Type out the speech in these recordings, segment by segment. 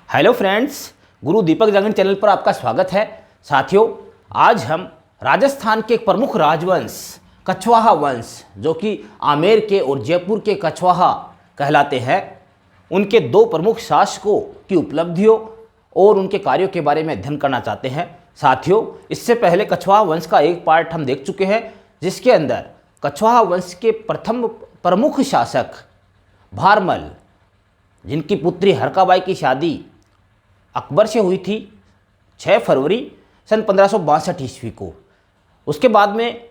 Hello friends, गुरु दीपक जागरण channel पर आपका स्वागत है। साथियों, आज हम राजस्थान के एक प्रमुख राजवंश कछवाहा वंश, जो कि आमेर के और जयपुर के कछवाहा कहलाते हैं, उनके दो प्रमुख शासकों की उपलब्धियों और उनके कार्यों के बारे में अध्ययन करना चाहते हैं। साथियों, इससे पहले कछवाहा वंश का एक पार्ट हम देख चुके हैं, जिसके अंदर कछवाहा वंश के प्रथम प्रमुख शासक भारमल, जिनकी पुत्री हरकाबाई की शादी अकबर से हुई थी 6 फरवरी सन 1562 ईस्वी को। उसके बाद में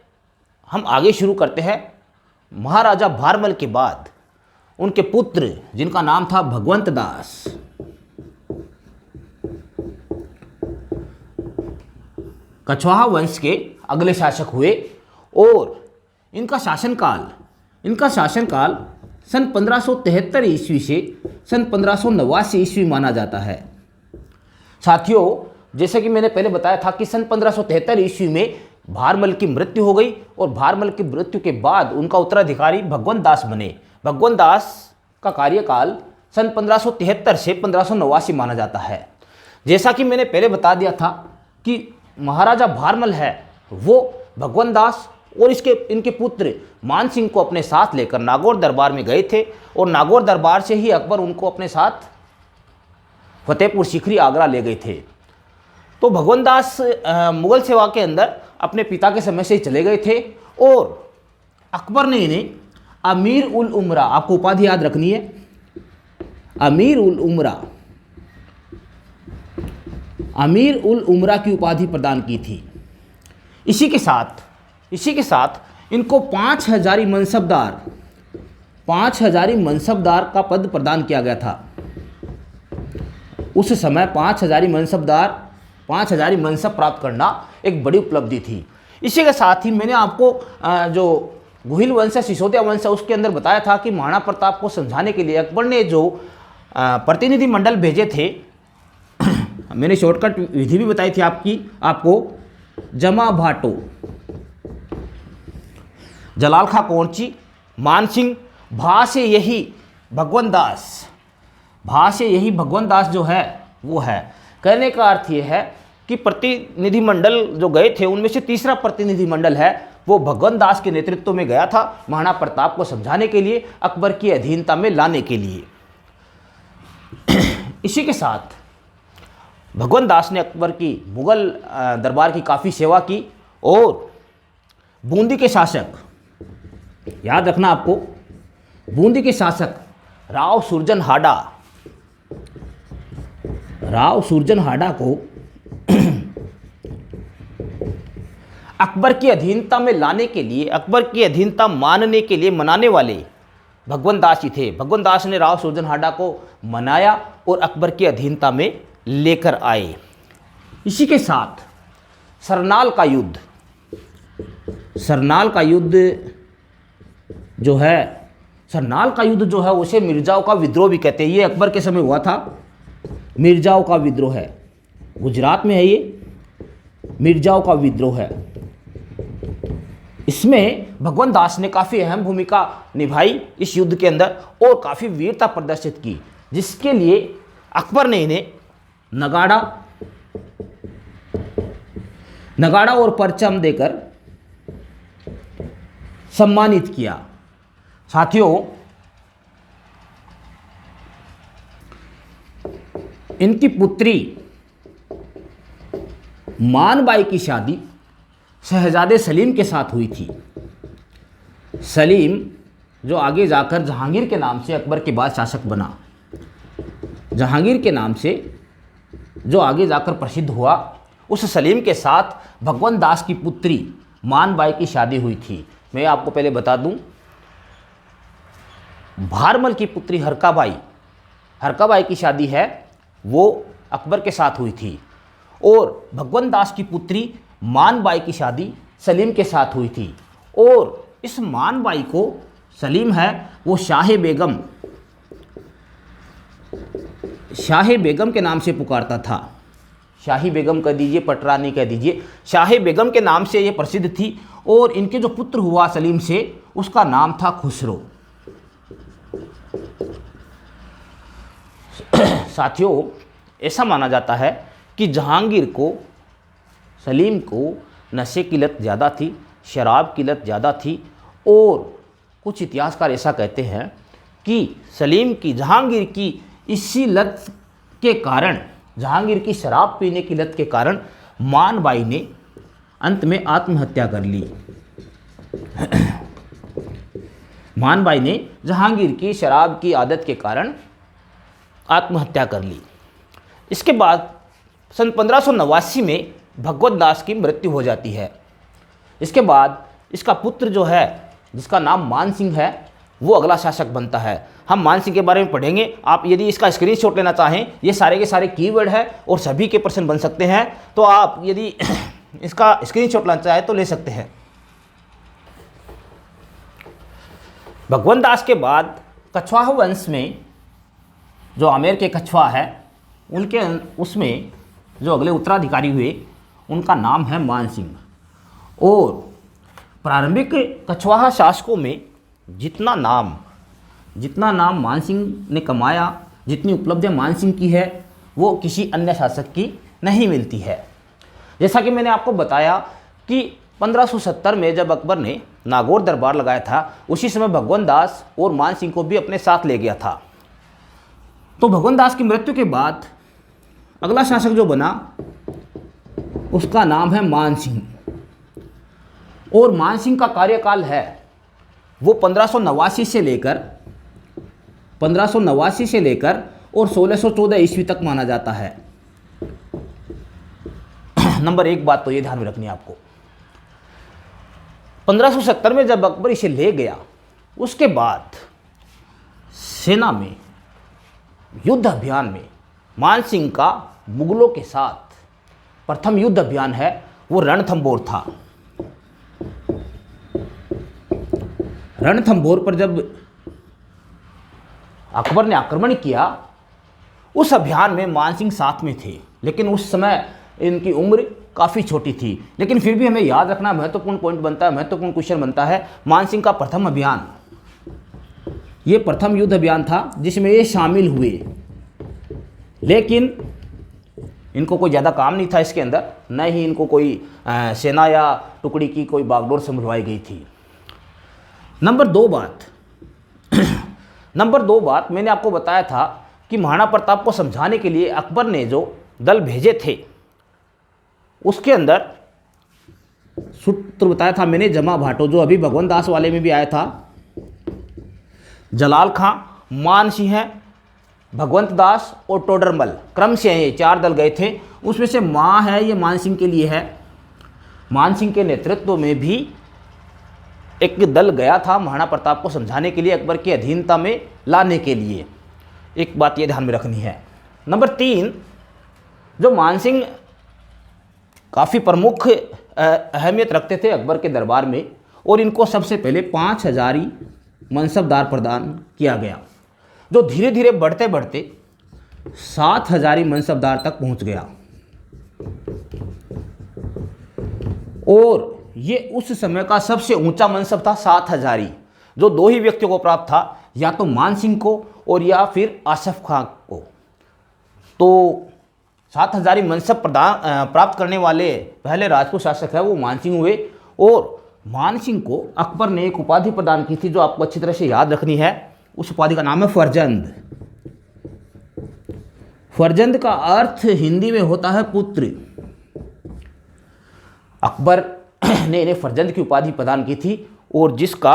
हम आगे शुरू करते हैं। महाराजा भारमल के बाद उनके पुत्र, जिनका नाम था भगवंत दास, कछवाहा वंश के अगले शासक हुए और इनका शासनकाल सन 1573 ईस्वी से सन 1589 ईस्वी माना जाता है। साथियों, जैसे कि मैंने पहले बताया था कि सन 1573 ईस्वी में भारमल की मृत्यु हो गई और भारमल की मृत्यु के बाद उनका उत्तराधिकारी भगवंत दास बने। भगवंत दास का कार्यकाल सन 1573 से 1589 माना जाता है। जैसा कि मैंने पहले बता दिया था कि महाराजा भारमल है वो भगवंत दास और इनके पुत्र मान सिंह को अपने साथ लेकर नागौर दरबार में गए थे और नागौर दरबार से ही अकबर उनको अपने साथ फतेहपुर सीकरी आगरा ले गए थे। तो भगवंत दास मुगल सेवा के अंदर अपने पिता के समय से ही चले गए थे और अकबर ने इन्हें अमीर उल उमरा, आपको उपाधि याद रखनी है, अमीर उल उमरा की उपाधि प्रदान की थी। इसी के साथ इनको 5 हजारी मनसबदार का पद प्रदान किया गया था। उस समय 5 हजारी मनसब प्राप्त करना एक बड़ी उपलब्धि थी। इसी के साथ ही मैंने आपको जो गुहिल वंश है, सिसोदिया वंश है, उसके अंदर बताया था कि महाराणा प्रताप को समझाने के लिए अकबर ने जो प्रतिनिधि मंडल भेजे थे, मैंने शॉर्टकट विधि भी बताई थी आपको जमा भाटो, जलाल खां कौरची, मान सिंह, भा से यही भगवंत दास जो है वो है। कहने का अर्थ ये है कि प्रतिनिधि मंडल जो गए थे उनमें से तीसरा प्रतिनिधि मंडल है वो भगवंत दास के नेतृत्व में गया था महाराणा प्रताप को समझाने के लिए, अकबर की अधीनता में लाने के लिए। इसी के साथ भगवंत दास ने अकबर की मुगल दरबार की काफ़ी सेवा की और बूंदी के शासक, याद रखना आपको, बूंदी के शासक राव सुरजन हाडा को अकबर की अधीनता में लाने के लिए, अकबर की अधीनता मानने के लिए मनाने वाले भगवंत दास ही थे। भगवंत दास ने राव सुरजन हाडा को मनाया और अकबर की अधीनता में लेकर आए। इसी के साथ सरनाल का युद्ध जो है उसे मिर्जाओं का विद्रोह भी कहते हैं। ये अकबर के समय हुआ था। मिर्जाओं का विद्रोह है, गुजरात में है, ये मिर्जाओं का विद्रोह है। इसमें भगवंत दास ने काफ़ी अहम भूमिका निभाई इस युद्ध के अंदर और काफ़ी वीरता प्रदर्शित की, जिसके लिए अकबर ने इन्हें नगाड़ा और परचम देकर सम्मानित किया। साथियों, इनकी पुत्री मानबाई की शादी शहजादे सलीम के साथ हुई थी। सलीम जो आगे जाकर जहांगीर के नाम से अकबर के बाद शासक बना, जहांगीर के नाम से जो आगे जाकर प्रसिद्ध हुआ, उस सलीम के साथ भगवंत दास की पुत्री मानबाई की शादी हुई थी। मैं आपको पहले बता दूं, भारमल की पुत्री हरकाबाई की शादी है वो अकबर के साथ हुई थी और भगवंत दास की पुत्री मानबाई की शादी सलीम के साथ हुई थी। और इस मानबाई को सलीम है वो शाह बेगम के नाम से पुकारता था। शाही बेगम कह दीजिए, पटरानी कह दीजिए, शाह बेगम के नाम से ये प्रसिद्ध थी। और इनके जो पुत्र हुआ सलीम से, उसका नाम था खुसरो। साथियों, ऐसा माना जाता है कि जहांगीर को, सलीम को नशे की लत ज़्यादा थी, शराब की लत ज़्यादा थी, और कुछ इतिहासकार ऐसा कहते हैं कि सलीम की, जहांगीर की इसी लत के कारण, जहांगीर की शराब पीने की लत के कारण मान बाई ने अंत में आत्महत्या कर ली। मान बाई ने जहांगीर की शराब की आदत के कारण आत्महत्या कर ली। इसके बाद सन 1589 में भगवत दास की मृत्यु हो जाती है। इसके बाद इसका पुत्र जो है, जिसका नाम मान सिंह है, वो अगला शासक बनता है। हम मान सिंह के बारे में पढ़ेंगे। आप यदि इसका स्क्रीनशॉट लेना चाहें, ये सारे के सारे कीवर्ड है और सभी के प्रश्न बन सकते हैं, तो आप यदि इसका स्क्रीनशॉट लेना चाहें तो ले सकते हैं। भगवंत दास के बाद कछवाहा वंश में जो आमेर के कछवाहा है, उनके उसमें जो अगले उत्तराधिकारी हुए, उनका नाम है मान सिंह। और प्रारंभिक कछवाहा शासकों में जितना नाम मान सिंह ने कमाया, जितनी उपलब्धियां मान सिंह की है, वो किसी अन्य शासक की नहीं मिलती है। जैसा कि मैंने आपको बताया कि 1570 में जब अकबर ने नागौर दरबार लगाया था, उसी समय भगवंत दास और मान सिंह को भी अपने साथ ले गया था। तो भगवंत दास की मृत्यु के बाद अगला शासक जो बना, उसका नाम है मान सिंह। और मान सिंह का कार्यकाल है वो 1589 से लेकर और 1614 ईस्वी तक माना जाता है। नंबर एक बात तो ये ध्यान में रखनी है आपको, 1570 में जब अकबर इसे ले गया, उसके बाद सेना में, युद्ध अभियान में मान सिंह का मुगलों के साथ प्रथम युद्ध अभियान है वो रणथंभौर था। रणथंभौर पर जब अकबर ने आक्रमण किया, उस अभियान में मान सिंह साथ में थे, लेकिन उस समय इनकी उम्र काफ़ी छोटी थी। लेकिन फिर भी हमें याद रखना महत्वपूर्ण पॉइंट बनता है, महत्वपूर्ण क्वेश्चन बनता है। मान सिंह का प्रथम अभियान, ये प्रथम युद्ध अभियान था जिसमें ये शामिल हुए, लेकिन इनको कोई ज़्यादा काम नहीं था इसके अंदर, न ही इनको कोई सेना या टुकड़ी की कोई बागडोर संभलवाई गई थी। नंबर दो बात मैंने आपको बताया था कि महाराणा प्रताप को समझाने के लिए अकबर ने जो दल भेजे थे, उसके अंदर सूत्र बताया था मैंने, जमा भाटो, जो अभी भगवंत दास वाले में भी आया था, जलाल खां, मान सिंह, भगवंत दास और टोडरमल, क्रम से ये 4 दल गए थे। उसमें से माँ है, ये मान सिंह के लिए है। मान सिंह के नेतृत्व में भी एक दल गया था महाराणा प्रताप को समझाने के लिए, अकबर की अधीनता में लाने के लिए। एक बात ये ध्यान में रखनी है। नंबर 3, जो मान सिंह काफ़ी प्रमुख अहमियत रखते थे अकबर के दरबार में, और इनको सबसे पहले 5000 मनसबदार प्रदान किया गया, जो धीरे धीरे बढ़ते बढ़ते 7000 मनसबदार तक पहुंच गया। और ये उस समय का सबसे ऊंचा मनसब था 7000, जो 2 ही व्यक्तियों को प्राप्त था, या तो मान सिंह को और या फिर आसफ खां को। तो 7000 मनसब प्राप्त करने वाले पहले राजपूत शासक है वो मान सिंह हुए। और मान सिंह को अकबर ने एक उपाधि प्रदान की थी जो आपको अच्छी तरह से याद रखनी है। उस उपाधि का नाम है फरजंद। फरजंद का अर्थ हिंदी में होता है पुत्र। अकबर ने इन्हें फरजंद की उपाधि प्रदान की थी, और जिसका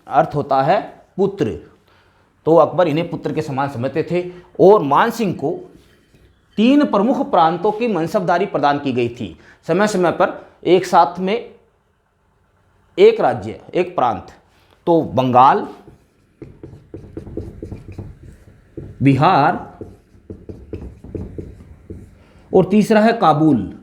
अर्थ होता है पुत्र। तो अकबर इन्हें पुत्र के समान समझते थे। और मान सिंह को 3 प्रमुख प्रांतों की मनसबदारी प्रदान की गई थी। समय समय पर एक साथ में एक राज्य, एक प्रांत, तो बंगाल, बिहार और तीसरा है काबुल।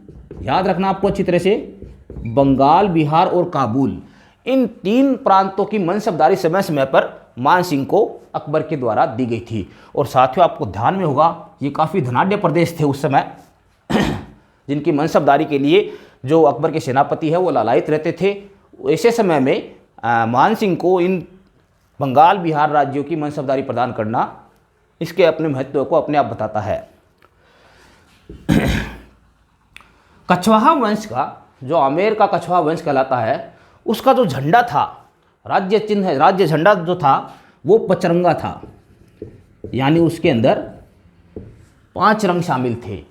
याद रखना आपको अच्छी तरह से, बंगाल, बिहार और काबुल, इन 3 प्रांतों की मनसबदारी समय समय पर मान सिंह को अकबर के द्वारा दी गई थी। और साथियों, आपको ध्यान में होगा ये काफ़ी धनाढ्य प्रदेश थे उस समय जिनकी मनसबदारी के लिए जो अकबर के सेनापति है वो लालायित रहते थे। ऐसे समय में मान सिंह को इन बंगाल, बिहार राज्यों की मनसबदारी प्रदान करना इसके अपने महत्व को अपने आप बताता है। कछवाहा वंश का, जो आमेर का कछवाहा वंश कहलाता है, उसका जो झंडा था, राज्य चिन्ह, राज्य झंडा जो था वो पचरंगा था, यानी उसके अंदर 5 रंग शामिल थे।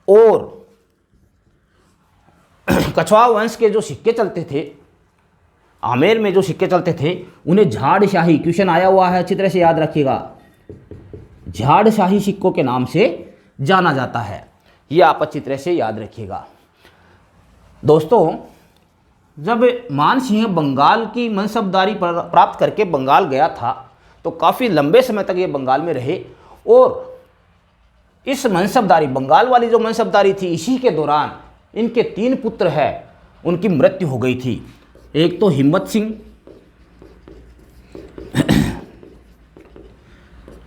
और कछवाहा वंश के जो सिक्के चलते थे, आमेर में जो सिक्के चलते थे, उन्हें झाड़शाही, क्वेश्चन आया हुआ है, अच्छी तरह से याद रखिएगा, झाड़शाही सिक्कों के नाम से जाना जाता है। ये आप अच्छी तरह से याद रखिएगा। दोस्तों, जब मान सिंह बंगाल की मनसबदारी प्राप्त करके बंगाल गया था तो काफ़ी लंबे समय तक ये बंगाल में रहे, और इस मनसबदारी, बंगाल वाली जो मनसबदारी थी, इसी के दौरान इनके 3 पुत्र हैं, उनकी मृत्यु हो गई थी। एक तो हिम्मत सिंह,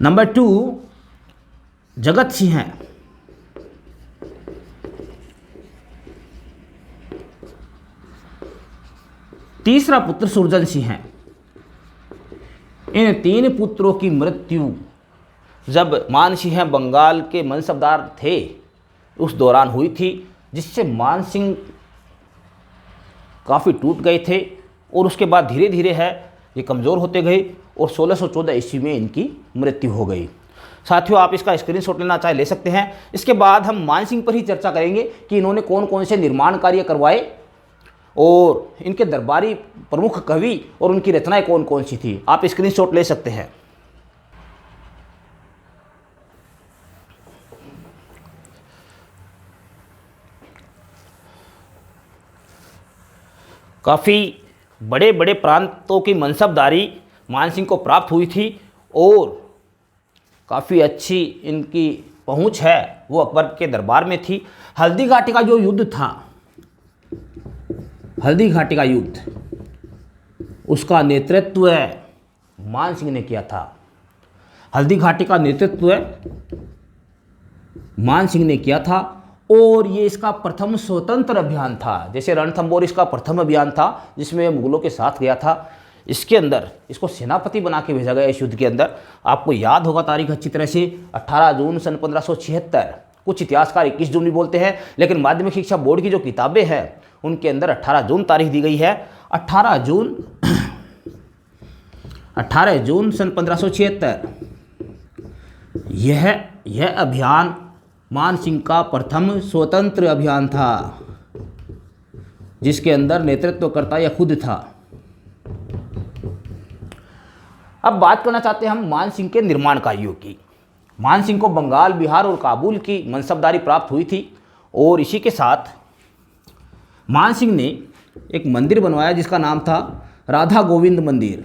नंबर 2 जगत सिंह है, तीसरा पुत्र सुरजन सिंह है। इन 3 पुत्रों की मृत्यु जब मान सिंह बंगाल के मनसबदार थे उस दौरान हुई थी, जिससे मान सिंह काफ़ी टूट गए थे, और उसके बाद धीरे धीरे है ये कमज़ोर होते गए, और 1614 ईस्वी में इनकी मृत्यु हो गई। साथियों, आप इसका स्क्रीनशॉट लेना चाहे ले सकते हैं। इसके बाद हम मान सिंह पर ही चर्चा करेंगे कि इन्होंने कौन कौन से निर्माण कार्य करवाए, और इनके दरबारी प्रमुख कवि और उनकी रचनाएं कौन कौन सी थी। आप स्क्रीनशॉट ले सकते हैं। काफ़ी बड़े बड़े प्रांतों की मनसबदारी मान सिंह को प्राप्त हुई थी, और काफ़ी अच्छी इनकी पहुंच है वो अकबर के दरबार में थी। हल्दी घाटी का जो युद्ध था, हल्दी घाटी का युद्ध, उसका नेतृत्व मान सिंह ने किया था। हल्दी घाटी का नेतृत्व मान सिंह ने किया था, और ये इसका प्रथम स्वतंत्र अभियान था। जैसे रणथंबोर इसका प्रथम अभियान था जिसमें मुगलों के साथ गया था, इसके अंदर इसको सेनापति बना के भेजा गया। इस युद्ध के अंदर आपको याद होगा तारीख अच्छी तरह से, 18 जून सन 1576। कुछ इतिहासकार 21 जून भी बोलते हैं, लेकिन माध्यमिक शिक्षा बोर्ड की जो किताबें हैं उनके अंदर 18 जून तारीख दी गई है। 18 जून सन 1576 यह अभियान मान सिंह का प्रथम स्वतंत्र अभियान था, जिसके अंदर नेतृत्वकर्ता यह खुद था। अब बात करना चाहते हैं हम मान सिंह के निर्माण कार्यों की। मान सिंह को बंगाल, बिहार और काबुल की मनसबदारी प्राप्त हुई थी, और इसी के साथ मान सिंह ने एक मंदिर बनवाया जिसका नाम था राधा गोविंद मंदिर।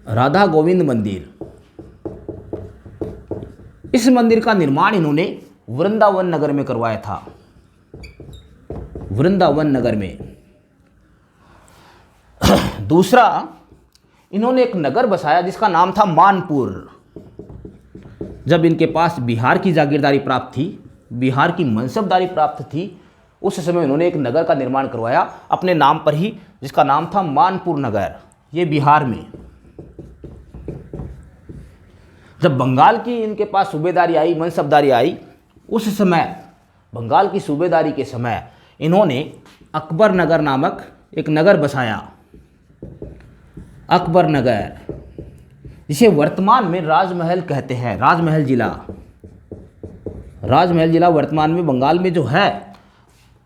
राधा गोविंद मंदिर, इस मंदिर का निर्माण इन्होंने वृंदावन नगर में करवाया था। वृंदावन नगर में। दूसरा, इन्होंने एक नगर बसाया जिसका नाम था मानपुर। जब इनके पास बिहार की जागीरदारी प्राप्त थी, बिहार की मनसबदारी प्राप्त थी, उस समय इन्होंने एक नगर का निर्माण करवाया अपने नाम पर ही, जिसका नाम था मानपुर नगर। ये बिहार में। जब बंगाल की इनके पास सूबेदारी आई, मनसबदारी आई, उस समय बंगाल की सूबेदारी के समय इन्होंने अकबर नगर नामक एक नगर बसाया। अकबर नगर, जिसे वर्तमान में राजमहल कहते हैं। राजमहल जिला, राजमहल जिला वर्तमान में बंगाल में जो है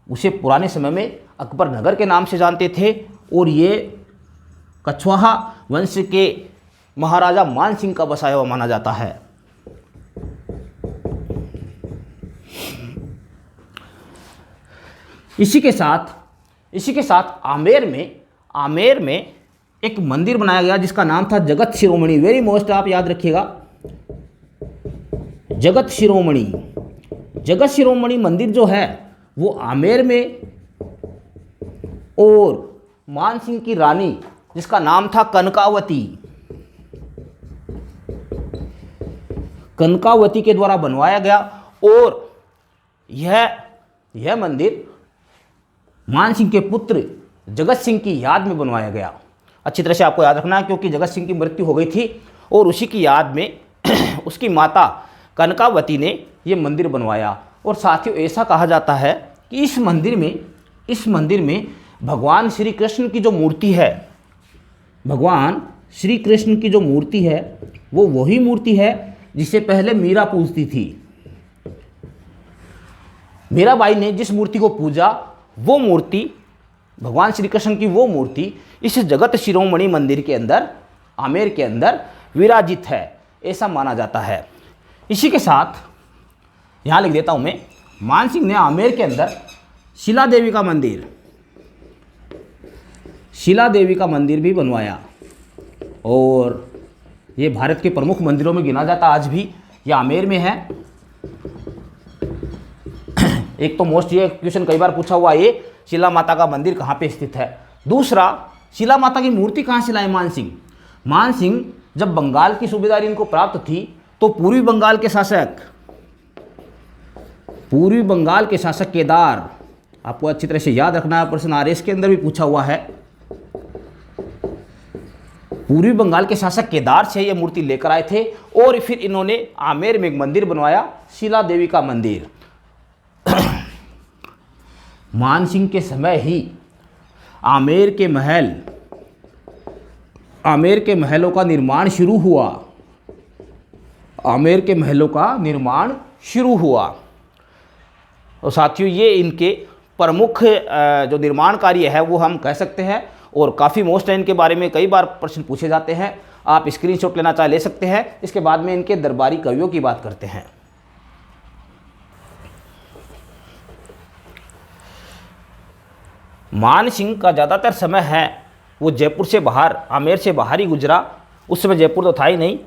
उसे पुराने समय में अकबर नगर के नाम से जानते थे। और ये कछवाहा वंश के महाराजा मान सिंह का बसाया हुआ माना जाता है। इसी के साथ आमेर में एक मंदिर बनाया गया जिसका नाम था जगत शिरोमणि। वेरी मोस्ट, आप याद रखिएगा, जगत शिरोमणि। जगत शिरोमणि मंदिर जो है वो आमेर में, और मान सिंह की रानी जिसका नाम था कनकावती, कनकावती के द्वारा बनवाया गया। और यह मंदिर मान सिंह के पुत्र जगत सिंह की याद में बनवाया गया। अच्छी तरह से आपको याद रखना है, क्योंकि जगत सिंह की मृत्यु हो गई थी और उसी की याद में उसकी माता कनकावती ने ये मंदिर बनवाया। और साथियों ऐसा कहा जाता है कि इस मंदिर में भगवान श्री कृष्ण की जो मूर्ति है, भगवान श्री कृष्ण की जो मूर्ति है वो वही मूर्ति है जिसे पहले मीरा पूजती थी। मीराबाई ने जिस मूर्ति को पूजा वो मूर्ति, भगवान श्री कृष्ण की वो मूर्ति इस जगत शिरोमणि मंदिर के अंदर, आमेर के अंदर विराजित है, ऐसा माना जाता है। इसी के साथ यहाँ लिख देता हूँ मैं, मान सिंह ने आमेर के अंदर शिला देवी का मंदिर भी बनवाया। और ये भारत के प्रमुख मंदिरों में गिना जाता, आज भी ये आमेर में है। एक तो मोस्ट ये क्वेश्चन कई बार पूछा हुआ, ये शिला माता का मंदिर कहाँ पे स्थित है। दूसरा, शिला माता की मूर्ति कहाँ से लाए मान सिंह। मान सिंह जब बंगाल की सूबेदारी इनको प्राप्त थी तो पूर्वी बंगाल के शासक केदार, आपको अच्छी तरह से याद रखना है, प्रश्न आरएस के अंदर भी पूछा हुआ है। पूर्वी बंगाल के शासक केदार से ये मूर्ति लेकर आए थे और फिर इन्होंने आमेर में एक मंदिर बनवाया, शिला देवी का मंदिर। मान सिंह के समय ही आमेर के महलों का निर्माण शुरू हुआ। और साथियों ये इनके प्रमुख जो निर्माण कार्य है वो हम कह सकते हैं। और काफ़ी मोस्ट है इनके बारे में, कई बार प्रश्न पूछे जाते हैं, आप स्क्रीनशॉट लेना चाहे ले सकते हैं। इसके बाद में इनके दरबारी कवियों की बात करते हैं। मान सिंह का ज़्यादातर समय है वो जयपुर से बाहर, आमेर से बाहर ही गुजरा। उस समय जयपुर तो था ही नहीं,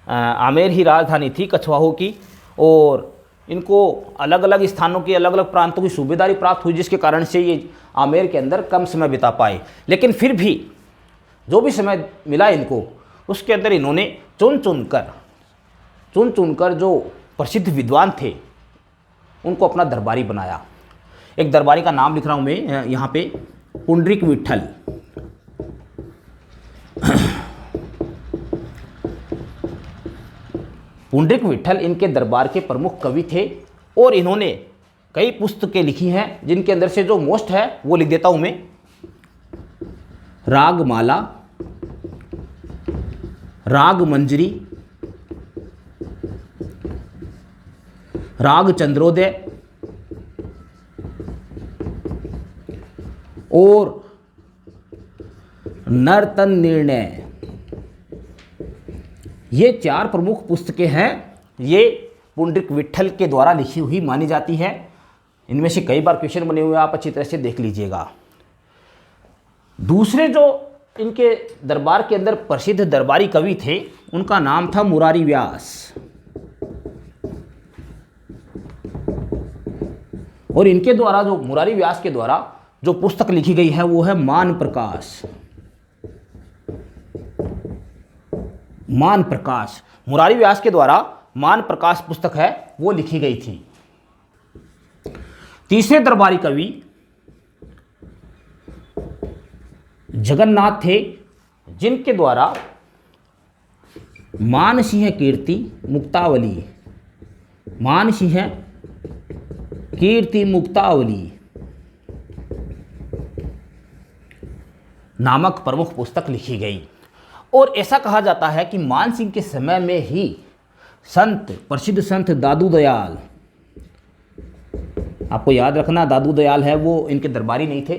आमेर ही राजधानी थी कछवाहों की। और इनको अलग अलग स्थानों की, अलग अलग प्रांतों की सूबेदारी प्राप्त हुई, जिसके कारण से ये आमेर के अंदर कम समय बिता पाए। लेकिन फिर भी जो भी समय मिला इनको, उसके अंदर इन्होंने चुन चुनकर जो प्रसिद्ध विद्वान थे उनको अपना दरबारी बनाया। एक दरबारी का नाम लिख रहा हूँ मैं यहाँ पे, पुंडरीक विट्ठल। पुंडरीक विट्ठल इनके दरबार के प्रमुख कवि थे और इन्होंने कई पुस्तकें लिखी हैं, जिनके अंदर से जो मोस्ट है वो लिख देता हूँ मैं। रागमाला, राग मंजरी, राग चंद्रोदय और नर्तन निर्णय। ये 4 प्रमुख पुस्तकें हैं, ये पुंडरीक विट्ठल के द्वारा लिखी हुई मानी जाती है। इनमें से कई बार क्वेश्चन बने हुए, आप अच्छी तरह से देख लीजिएगा। दूसरे जो इनके दरबार के अंदर प्रसिद्ध दरबारी कवि थे उनका नाम था मुरारी व्यास। और इनके द्वारा, जो मुरारी व्यास के द्वारा जो पुस्तक लिखी गई है वो है मान प्रकाश। मुरारी व्यास के द्वारा मान प्रकाश पुस्तक है वो लिखी गई थी। तीसरे दरबारी कवि जगन्नाथ थे, जिनके द्वारा मानसिंह कीर्ति मुक्तावली नामक प्रमुख पुस्तक लिखी गई। और ऐसा कहा जाता है कि मान सिंह के समय में ही प्रसिद्ध संत दादू दयाल, आपको याद रखना दादू दयाल है वो इनके दरबारी नहीं थे,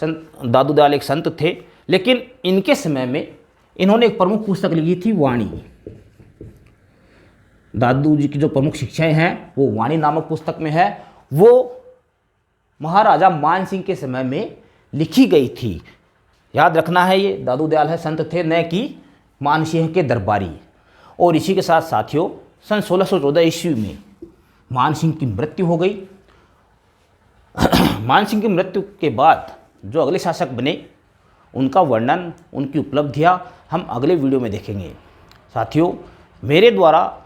संत दादू दयाल एक संत थे, लेकिन इनके समय में इन्होंने एक प्रमुख पुस्तक लिखी थी वाणी। दादू जी की जो प्रमुख शिक्षाएं हैं वो वाणी नामक पुस्तक में है, वो महाराजा मान सिंह के समय में लिखी गई थी। याद रखना है, ये दादू दयाल है संत थे, न कि मान सिंह के दरबारी। और इसी के साथ साथियों सन 1614 ईस्वी में मान सिंह की मृत्यु हो गई। मान सिंह की मृत्यु के बाद जो अगले शासक बने उनका वर्णन, उनकी उपलब्धियां हम अगले वीडियो में देखेंगे। साथियों, मेरे द्वारा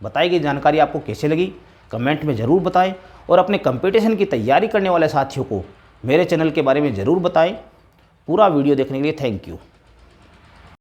बताई गई जानकारी आपको कैसे लगी कमेंट में ज़रूर बताएं और अपने कंपटीशन की तैयारी करने वाले साथियों को मेरे चैनल के बारे में ज़रूर बताएं। पूरा वीडियो देखने के लिए थैंक यू।